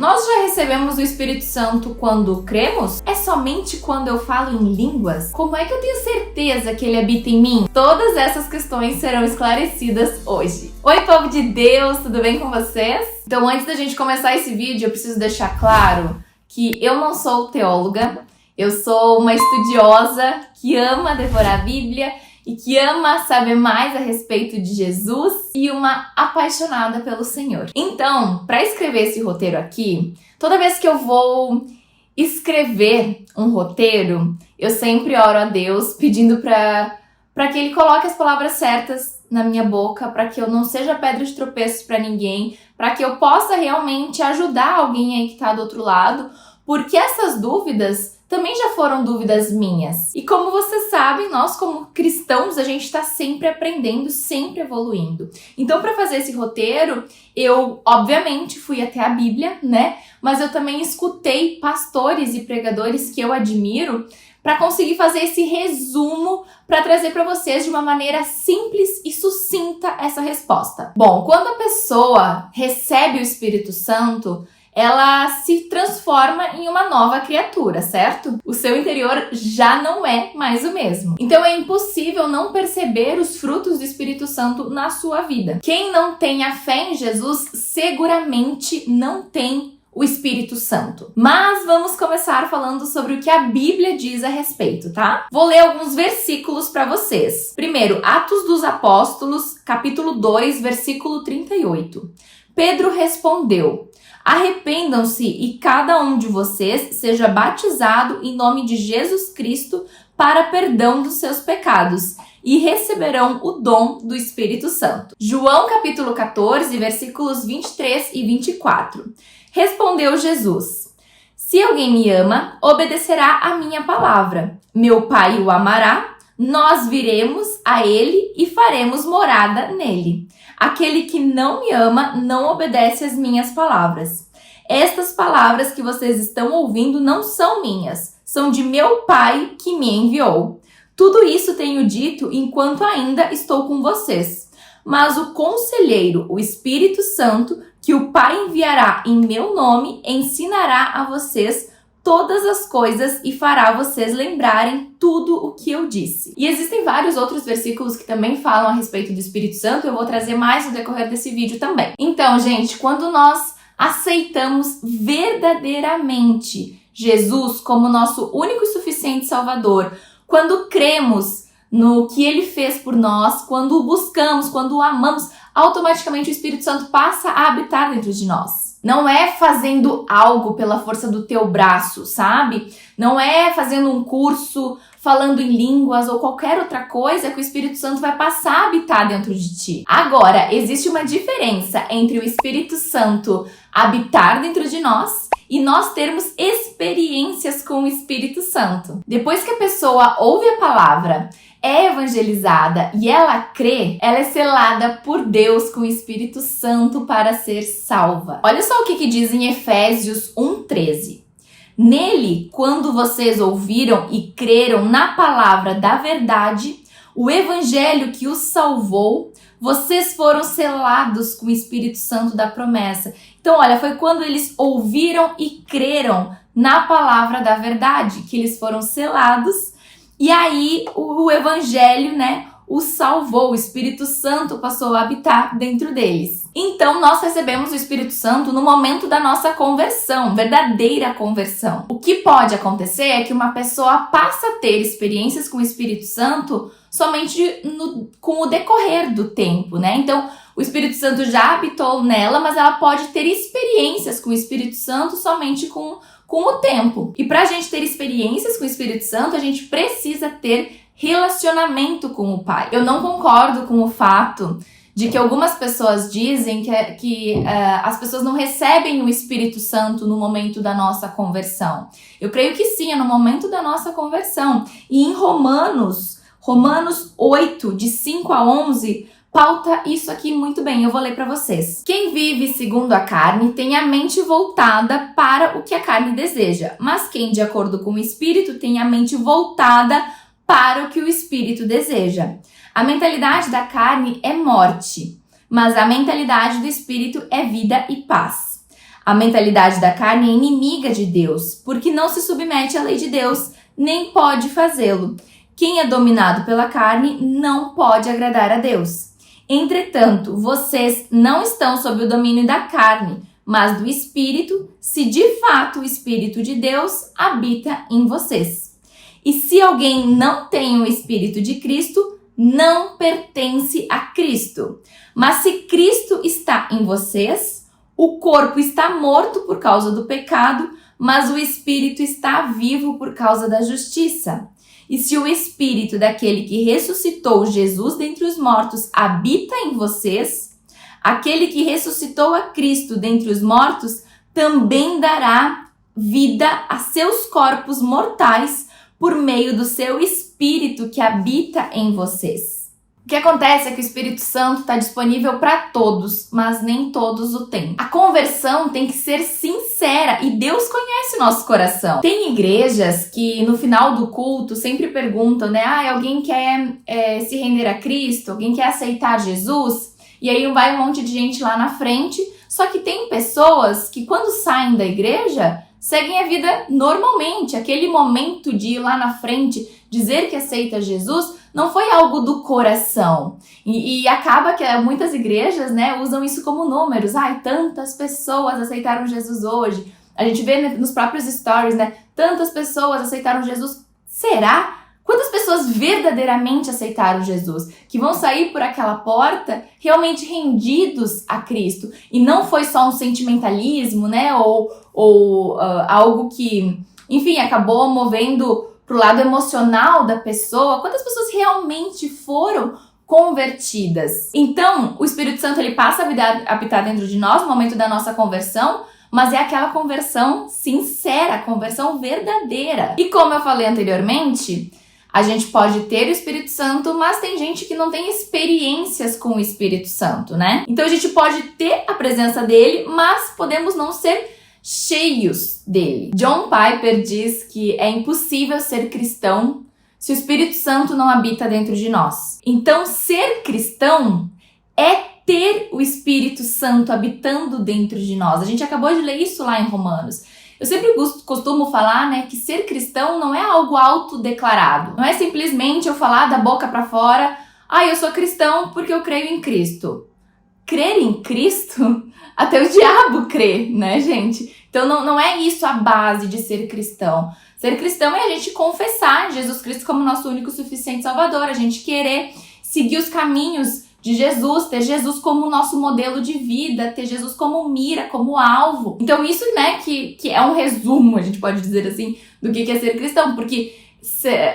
Nós já recebemos o Espírito Santo quando cremos? É somente quando eu falo em línguas? Como é que eu tenho certeza que ele habita em mim? Todas essas questões serão esclarecidas hoje. Oi, povo de Deus, tudo bem com vocês? Então, antes da gente começar esse vídeo, eu preciso deixar claro que eu não sou teóloga, eu sou uma estudiosa que ama devorar a Bíblia e que ama saber mais a respeito de Jesus e uma apaixonada pelo Senhor. Então, para escrever esse roteiro aqui, toda vez que eu vou escrever um roteiro, eu sempre oro a Deus pedindo para que Ele coloque as palavras certas na minha boca, para que eu não seja pedra de tropeço para ninguém, para que eu possa realmente ajudar alguém aí que está do outro lado, porque essas dúvidas também já foram dúvidas minhas. E como vocês sabem, nós como cristãos, a gente está sempre aprendendo, sempre evoluindo. Então, para fazer esse roteiro, eu, obviamente, fui até a Bíblia, né? Mas eu também escutei pastores e pregadores que eu admiro para conseguir fazer esse resumo para trazer para vocês de uma maneira simples e sucinta essa resposta. Bom, quando a pessoa recebe o Espírito Santo, ela se transforma em uma nova criatura, certo? O seu interior já não é mais o mesmo. Então é impossível não perceber os frutos do Espírito Santo na sua vida. Quem não tem a fé em Jesus seguramente não tem o Espírito Santo. Mas vamos começar falando sobre o que a Bíblia diz a respeito, tá? Vou ler alguns versículos para vocês. Primeiro, Atos dos Apóstolos, capítulo 2, versículo 38. Pedro respondeu: arrependam-se e cada um de vocês seja batizado em nome de Jesus Cristo para perdão dos seus pecados e receberão o dom do Espírito Santo. João capítulo 14, versículos 23 e 24. Respondeu Jesus: se alguém me ama, obedecerá a minha palavra. Meu Pai o amará, nós viremos a ele e faremos morada nele. Aquele que não me ama não obedece às minhas palavras. Estas palavras que vocês estão ouvindo não são minhas, são de meu Pai que me enviou. Tudo isso tenho dito enquanto ainda estou com vocês. Mas o Conselheiro, o Espírito Santo, que o Pai enviará em meu nome, ensinará a vocês todas as coisas e fará vocês lembrarem tudo o que eu disse. E existem vários outros versículos que também falam a respeito do Espírito Santo, eu vou trazer mais no decorrer desse vídeo também. Então, gente, quando nós aceitamos verdadeiramente Jesus como nosso único e suficiente Salvador, quando cremos no que Ele fez por nós, quando o buscamos, quando o amamos, automaticamente o Espírito Santo passa a habitar dentro de nós. Não é fazendo algo pela força do teu braço, sabe? Não é fazendo um curso, falando em línguas ou qualquer outra coisa que o Espírito Santo vai passar a habitar dentro de ti. Agora, existe uma diferença entre o Espírito Santo habitar dentro de nós e nós termos experiências com o Espírito Santo. Depois que a pessoa ouve a palavra, é evangelizada e ela crê, ela é selada por Deus com o Espírito Santo para ser salva. Olha só o que diz em Efésios 1:13. Nele, quando vocês ouviram e creram na palavra da verdade, o evangelho que os salvou, vocês foram selados com o Espírito Santo da promessa. Então, olha, foi quando eles ouviram e creram na palavra da verdade que eles foram selados. E aí, o evangelho, né, os salvou, o Espírito Santo passou a habitar dentro deles. Então, nós recebemos o Espírito Santo no momento da nossa conversão, verdadeira conversão. O que pode acontecer é que uma pessoa passa a ter experiências com o Espírito Santo somente com o decorrer do tempo, né? Então, o Espírito Santo já habitou nela, mas ela pode ter experiências com o Espírito Santo somente com o tempo. E para a gente ter experiências com o Espírito Santo, a gente precisa ter relacionamento com o Pai. Eu não concordo com o fato de que algumas pessoas dizem que as pessoas não recebem o Espírito Santo no momento da nossa conversão. Eu creio que sim, é no momento da nossa conversão. E em Romanos 8, de 5 a 11, pauta isso aqui muito bem, eu vou ler para vocês. Quem vive segundo a carne tem a mente voltada para o que a carne deseja, mas quem de acordo com o Espírito tem a mente voltada para o que o Espírito deseja. A mentalidade da carne é morte, mas a mentalidade do Espírito é vida e paz. A mentalidade da carne é inimiga de Deus, porque não se submete à lei de Deus, nem pode fazê-lo. Quem é dominado pela carne não pode agradar a Deus. Entretanto, vocês não estão sob o domínio da carne, mas do Espírito, se de fato o Espírito de Deus habita em vocês. E se alguém não tem o Espírito de Cristo, não pertence a Cristo. Mas se Cristo está em vocês, o corpo está morto por causa do pecado, mas o Espírito está vivo por causa da justiça. E se o Espírito daquele que ressuscitou Jesus dentre os mortos habita em vocês, aquele que ressuscitou a Cristo dentre os mortos também dará vida a seus corpos mortais por meio do seu Espírito que habita em vocês. O que acontece é que o Espírito Santo está disponível para todos, mas nem todos o têm. A conversão tem que ser sincera e Deus conhece o nosso coração. Tem igrejas que no final do culto sempre perguntam, né? Alguém quer se render a Cristo? Alguém quer aceitar Jesus? E aí vai um monte de gente lá na frente. Só que tem pessoas que quando saem da igreja seguem a vida normalmente. Aquele momento de ir lá na frente dizer que aceita Jesus não foi algo do coração. E acaba que muitas igrejas, né, usam isso como números. Tantas pessoas aceitaram Jesus hoje. A gente vê nos próprios stories, né? Tantas pessoas aceitaram Jesus. Será? Quantas pessoas verdadeiramente aceitaram Jesus? Que vão sair por aquela porta realmente rendidos a Cristo. E não foi só um sentimentalismo, né? Ou algo que, enfim, acabou movendo pro lado emocional da pessoa. Quantas pessoas realmente foram convertidas? Então, o Espírito Santo ele passa a habitar dentro de nós no momento da nossa conversão, mas é aquela conversão sincera, conversão verdadeira. E como eu falei anteriormente, a gente pode ter o Espírito Santo, mas tem gente que não tem experiências com o Espírito Santo, né? Então a gente pode ter a presença dele, mas podemos não ser cheios dele. John Piper diz que é impossível ser cristão se o Espírito Santo não habita dentro de nós. Então, ser cristão é ter o Espírito Santo habitando dentro de nós. A gente acabou de ler isso lá em Romanos. Eu sempre costumo falar, né, que ser cristão não é algo autodeclarado. Não é simplesmente eu falar da boca pra fora, eu sou cristão porque eu creio em Cristo. Crer em Cristo, até o diabo crê, né, gente? Então não é isso a base de ser cristão. Ser cristão é a gente confessar Jesus Cristo como nosso único e suficiente Salvador, a gente querer seguir os caminhos de Jesus, ter Jesus como nosso modelo de vida, ter Jesus como mira, como alvo. Então isso, né, que é um resumo, a gente pode dizer assim, do que é ser cristão, porque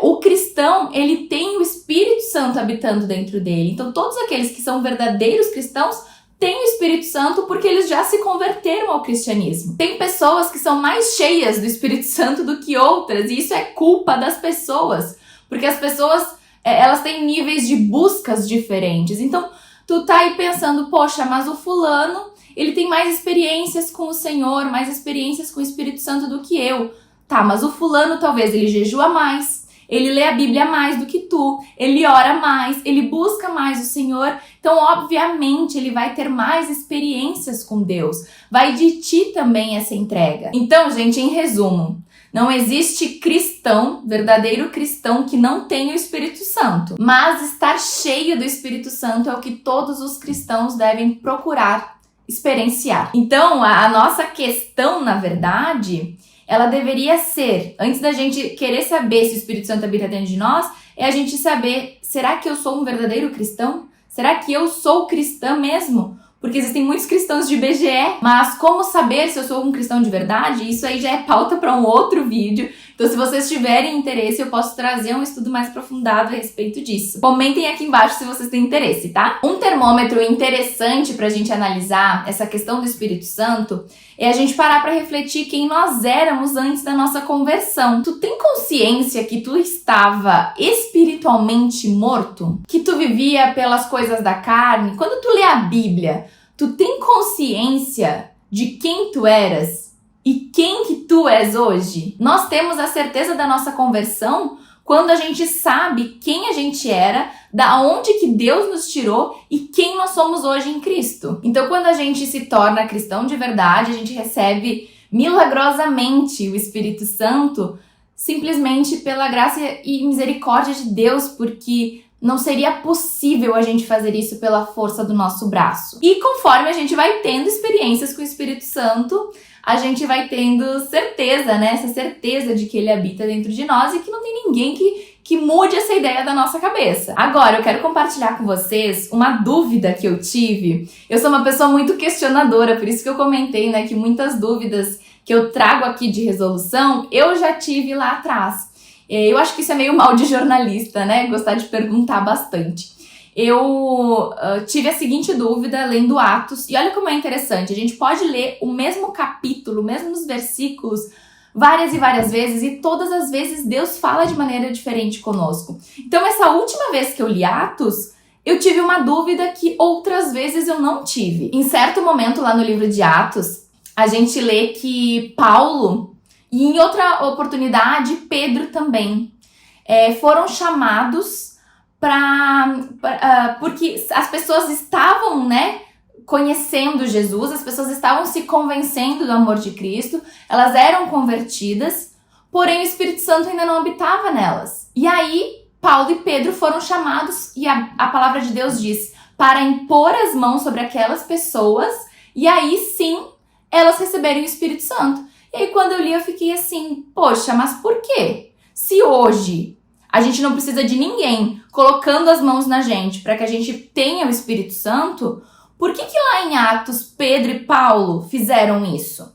o cristão, ele tem o Espírito Santo habitando dentro dele. Então todos aqueles que são verdadeiros cristãos têm o Espírito Santo porque eles já se converteram ao cristianismo. Tem pessoas que são mais cheias do Espírito Santo do que outras, e isso é culpa das pessoas, porque as pessoas elas têm níveis de buscas diferentes. Então, tu tá aí pensando, poxa, mas o fulano, ele tem mais experiências com o Senhor, mais experiências com o Espírito Santo do que eu. Tá, mas o fulano talvez ele jejua mais, ele lê a Bíblia mais do que tu, ele ora mais, ele busca mais o Senhor. Então, obviamente, ele vai ter mais experiências com Deus. Vai de ti também essa entrega. Então, gente, em resumo, não existe cristão, verdadeiro cristão, que não tenha o Espírito Santo. Mas estar cheio do Espírito Santo é o que todos os cristãos devem procurar experienciar. Então, a nossa questão, na verdade, ela deveria ser, antes da gente querer saber se o Espírito Santo habita dentro de nós, é a gente saber, será que eu sou um verdadeiro cristão? Será que eu sou cristã mesmo? Porque existem muitos cristãos de IBGE, mas como saber se eu sou um cristão de verdade? Isso aí já é pauta para um outro vídeo. Então, se vocês tiverem interesse, eu posso trazer um estudo mais aprofundado a respeito disso. Comentem aqui embaixo se vocês têm interesse, tá? Um termômetro interessante pra gente analisar essa questão do Espírito Santo é a gente parar pra refletir quem nós éramos antes da nossa conversão. Tu tem consciência que tu estava espiritualmente morto? Que tu vivia pelas coisas da carne? Quando tu lê a Bíblia, tu tem consciência de quem tu eras? E quem que tu és hoje? Nós temos a certeza da nossa conversão quando a gente sabe quem a gente era, da onde que Deus nos tirou e quem nós somos hoje em Cristo. Então, quando a gente se torna cristão de verdade, a gente recebe milagrosamente o Espírito Santo simplesmente pela graça e misericórdia de Deus, porque não seria possível a gente fazer isso pela força do nosso braço. E conforme a gente vai tendo experiências com o Espírito Santo, a gente vai tendo certeza, né? Essa certeza de que ele habita dentro de nós e que não tem ninguém que mude essa ideia da nossa cabeça. Agora, eu quero compartilhar com vocês uma dúvida que eu tive. Eu sou uma pessoa muito questionadora, por isso que eu comentei, né, que muitas dúvidas que eu trago aqui de resolução, eu já tive lá atrás. Eu acho que isso é meio mal de jornalista, né? Gostar de perguntar bastante. Eu tive a seguinte dúvida lendo Atos, e olha como é interessante, a gente pode ler o mesmo capítulo, mesmos versículos, várias e várias vezes, e todas as vezes Deus fala de maneira diferente conosco. Então, essa última vez que eu li Atos, eu tive uma dúvida que outras vezes eu não tive. Em certo momento lá no livro de Atos, a gente lê que Paulo, e em outra oportunidade, Pedro também, foram chamados porque as pessoas estavam, né, conhecendo Jesus, as pessoas estavam se convencendo do amor de Cristo, elas eram convertidas, porém o Espírito Santo ainda não habitava nelas. E aí, Paulo e Pedro foram chamados, e a palavra de Deus diz, para impor as mãos sobre aquelas pessoas, e aí sim, elas receberem o Espírito Santo. E aí quando eu li, eu fiquei assim, poxa, mas por quê? Se hoje a gente não precisa de ninguém colocando as mãos na gente para que a gente tenha o Espírito Santo, por que lá em Atos, Pedro e Paulo fizeram isso?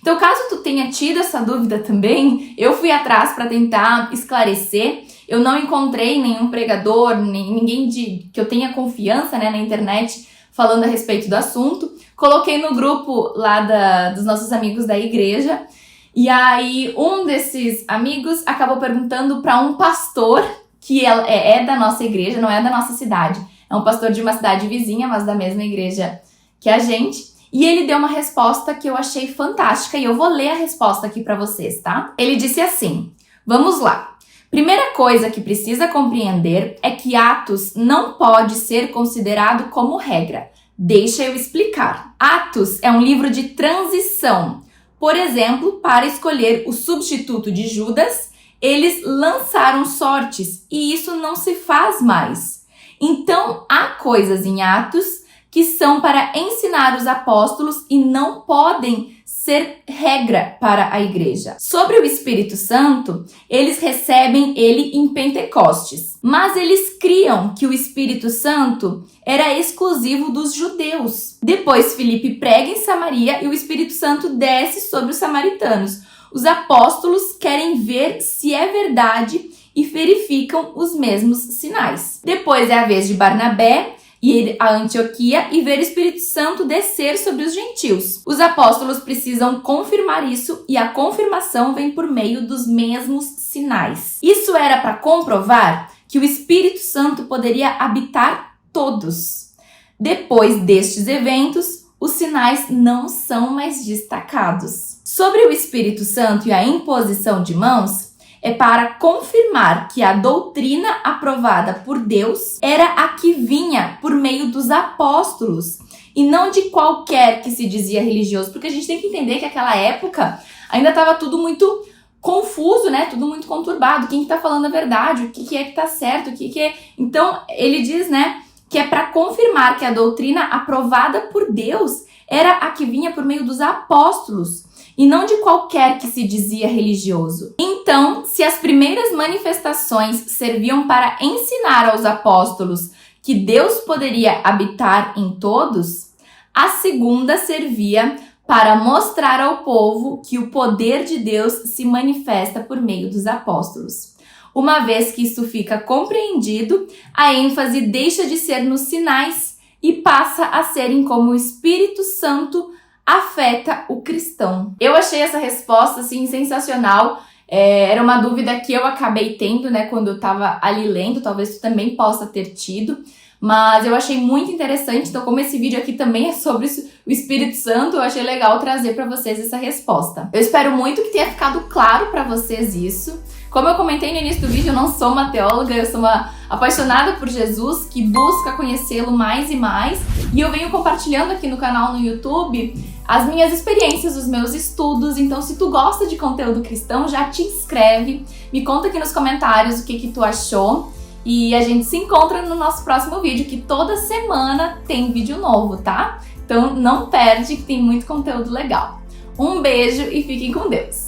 Então, caso tu tenha tido essa dúvida também, eu fui atrás para tentar esclarecer. Eu não encontrei nenhum pregador, ninguém que eu tenha confiança, né, na internet falando a respeito do assunto. Coloquei no grupo lá dos nossos amigos da igreja. E aí, um desses amigos acabou perguntando para um pastor, que é da nossa igreja, não é da nossa cidade. É um pastor de uma cidade vizinha, mas da mesma igreja que a gente. E ele deu uma resposta que eu achei fantástica e eu vou ler a resposta aqui para vocês, tá? Ele disse assim, vamos lá. Primeira coisa que precisa compreender é que Atos não pode ser considerado como regra. Deixa eu explicar. Atos é um livro de transição. Por exemplo, para escolher o substituto de Judas, eles lançaram sortes e isso não se faz mais. Então, há coisas em Atos que são para ensinar os apóstolos e não podem ser regra para a igreja. Sobre o Espírito Santo, eles recebem ele em Pentecostes, mas eles criam que o Espírito Santo era exclusivo dos judeus. Depois, Filipe prega em Samaria e o Espírito Santo desce sobre os samaritanos. Os apóstolos querem ver se é verdade e verificam os mesmos sinais. Depois é a vez de Barnabé e a Antioquia e ver o Espírito Santo descer sobre os gentios. Os apóstolos precisam confirmar isso e a confirmação vem por meio dos mesmos sinais. Isso era para comprovar que o Espírito Santo poderia habitar todos. Depois destes eventos, os sinais não são mais destacados. Sobre o Espírito Santo e a imposição de mãos, é para confirmar que a doutrina aprovada por Deus era a que vinha por meio dos apóstolos e não de qualquer que se dizia religioso, porque a gente tem que entender que aquela época ainda estava tudo muito confuso, né? Tudo muito conturbado. Quem está falando a verdade? O que é que está certo? O que é... Então, ele diz, né, que é para confirmar que a doutrina aprovada por Deus era a que vinha por meio dos apóstolos e não de qualquer que se dizia religioso. Então, se as primeiras manifestações serviam para ensinar aos apóstolos que Deus poderia habitar em todos, a segunda servia para mostrar ao povo que o poder de Deus se manifesta por meio dos apóstolos. Uma vez que isso fica compreendido, a ênfase deixa de ser nos sinais e passa a ser em como o Espírito Santo afeta o cristão. Eu achei essa resposta, assim, sensacional. Era uma dúvida que eu acabei tendo, né, quando eu tava ali lendo, talvez tu também possa ter tido, Mas eu achei muito interessante, então como esse vídeo aqui também é sobre o Espírito Santo, eu achei legal trazer para vocês essa resposta. Eu espero muito que tenha ficado claro para vocês isso. Como eu comentei no início do vídeo, eu não sou uma teóloga, eu sou uma apaixonada por Jesus, que busca conhecê-lo mais e mais. E eu venho compartilhando aqui no canal no YouTube as minhas experiências, os meus estudos. Então, se tu gosta de conteúdo cristão, já te inscreve, me conta aqui nos comentários o que tu achou. E a gente se encontra no nosso próximo vídeo, que toda semana tem vídeo novo, tá? Então não perde, que tem muito conteúdo legal. Um beijo e fiquem com Deus!